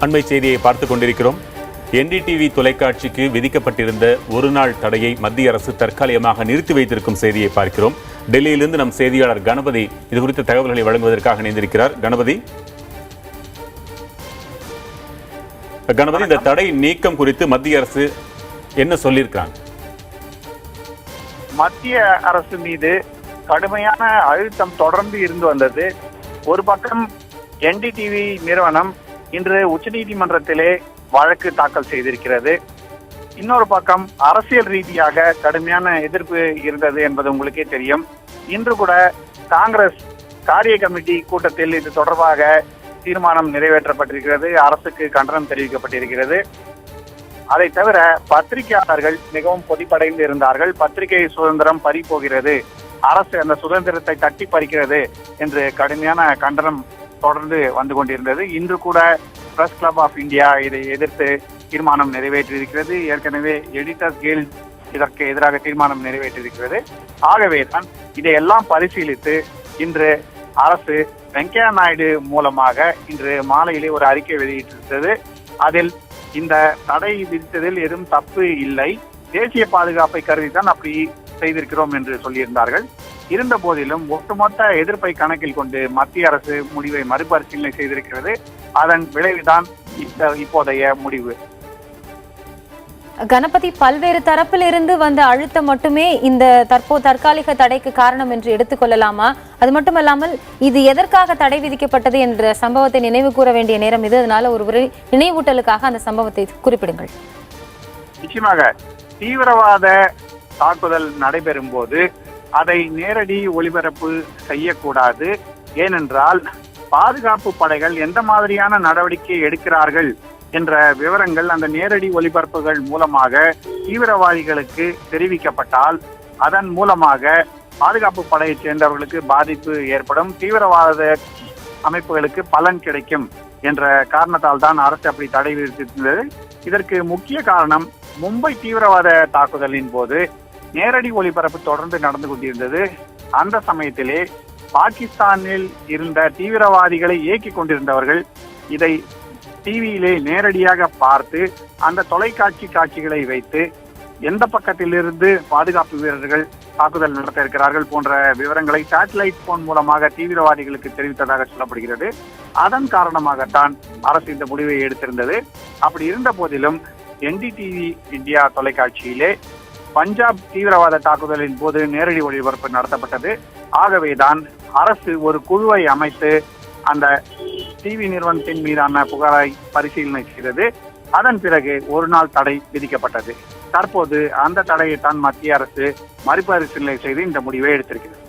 அண்மை செய்தியை பார்த்துக் கொண்டிருக்கிறோம். என்டிடிவி தொலைக்காட்சிக்கு விதிக்கப்பட்டிருந்த ஒரு நாள் தடையை மத்திய அரசு தற்காலிகமாக நிறுத்தி வைத்திருக்கும் செய்தியை பார்க்கிறோம். டெல்லியிலிருந்து நம் செய்தியாளர் கணபதி இது குறித்த தகவல்களை வழங்குவதற்காக இணைந்திருக்கிறார். கணபதி, இந்த தடை நீக்கம் குறித்து மத்திய அரசு என்ன சொல்லியிருக்காங்க? மத்திய அரசு மீது கடுமையான அழுத்தம் தொடர்ந்து இருந்து வந்தது. ஒரு பக்கம் என்டிடிவி நிறுவனம் இன்று உச்சநீதிமன்றத்திலே வழக்கு தாக்கல் செய்திருக்கிறது. இன்னொரு பக்கம் அரசியல் ரீதியாக கடுமையான எதிர்ப்பு இருந்தது என்பது உங்களுக்கே தெரியும். இன்று கூட காங்கிரஸ் காரிய கமிட்டி கூட்டத்தில் இது தொடர்பாக தீர்மானம் நிறைவேற்றப்பட்டிருக்கிறது. அரசுக்கு கண்டனம் தெரிவிக்கப்பட்டிருக்கிறது. அதை தவிர பத்திரிகையாளர்கள் மிகவும் கொதிப்படைந்து இருந்தார்கள். பத்திரிகை சுதந்திரம் பறிபோகிறது, அரசு அந்த சுதந்திரத்தை தட்டி பறிக்கிறது என்று கடுமையான கண்டனம் தொடர்ந்து வந்து கொண்டிருந்தது. இன்று கூட பிரஸ் கிளப் ஆஃப் இந்தியா இதை எதிர்த்து தீர்மானம் நிறைவேற்றியிருக்கிறது. ஏற்கனவே எடிட்டர்ஸ் கில்ட் இதற்கு எதிராக தீர்மானம் நிறைவேற்றியிருக்கிறது. ஆகவே தான் இதையெல்லாம் பரிசீலித்து இன்று அரசு வெங்கையா நாயுடு மூலமாக இன்று மாலையிலே ஒரு அறிக்கை வெளியிட்டிருந்தது. அதில் இந்த தடை விதித்ததில் எதுவும் தப்பு இல்லை, தேசிய பாதுகாப்பை கருதிதான் அப்படி செய்திருக்கிறோம் என்று சொல்லியிருந்தார்கள். இருந்த போதிலும் ஒட்டுமொத்த எதிர்ப்பை கணக்கில் கொண்டு மத்திய அரசு முடிவை மறுபரிசீலனை செய்திருக்கிறது. அதன் விளைவுதான் இப்போதைய முடிவு. கணபதி, பல்வேறு தரப்பில் இருந்து வந்த அழுத்தம் மட்டுமே இந்த தற்காலிக தடைக்கு காரணம் என்று எடுத்துக்கொள்ளலாமா? அது மட்டுமல்லாமல் இது எதற்காக தடை விதிக்கப்பட்டது என்ற சம்பவத்தை நினைவு கூற வேண்டிய நேரம் இது. அதனால ஒரு நினைவூட்டலுக்காக அந்த சம்பவத்தை குறிப்பிடுங்கள். நிச்சயமாக தீவிரவாத தாக்குதல் நடைபெறும் போது அதை நேரடி ஒளிபரப்பு செய்யக்கூடாது. ஏனென்றால் பாதுகாப்பு படைகள் எந்த மாதிரியான நடவடிக்கை எடுக்கிறார்கள் என்ற விவரங்கள் அந்த நேரடி ஒளிபரப்புகள் மூலமாக தீவிரவாதிகளுக்கு தெரிவிக்கப்பட்டால் அதன் மூலமாக பாதுகாப்பு படையை சேர்ந்தவர்களுக்கு பாதிப்பு ஏற்படும், தீவிரவாத அமைப்புகளுக்கு பலன் கிடைக்கும் என்ற காரணத்தால் தான் அரசு அப்படி தடை விதித்திருந்தது. இதற்கு முக்கிய காரணம் மும்பை தீவிரவாத தாக்குதலின் போது நேரடி ஒளிபரப்பு தொடர்ந்து நடந்து கொண்டிருந்தது. அந்த சமயத்திலே பாகிஸ்தானில் இருந்த தீவிரவாதிகளை இயக்கிக் கொண்டிருந்தவர்கள் இதை டிவியிலே நேரடியாக பார்த்து அந்த தொலைக்காட்சி காட்சிகளை வைத்து எந்த பக்கத்திலிருந்து பாதுகாப்பு வீரர்கள் தாக்குதல் நடத்த இருக்கிறார்கள் போன்ற விவரங்களை சேட்டலைட் போன் மூலமாக தீவிரவாதிகளுக்கு தெரிவித்ததாக சொல்லப்படுகிறது. அதன் காரணமாகத்தான் அரசு இந்த முடிவை எடுத்திருந்தது. அப்படி இருந்த போதிலும் என்டிடிவி இந்தியா தொலைக்காட்சியிலே பஞ்சாப் தீவிரவாத தாக்குதலின் போது நேரடி ஒளிபரப்பு நடத்தப்பட்டது. ஆகவேதான் அரசு ஒரு குழுவை அமைத்து அந்த டிவி நிறுவனத்தின் மீதான புகாரை பரிசீலனை செய்தது. அதன் பிறகு ஒரு நாள் தடை விதிக்கப்பட்டது. தற்போது அந்த தடையை தான் மத்திய அரசு மறுபரிசீலனை செய்து இந்த முடிவை எடுத்திருக்கிறது.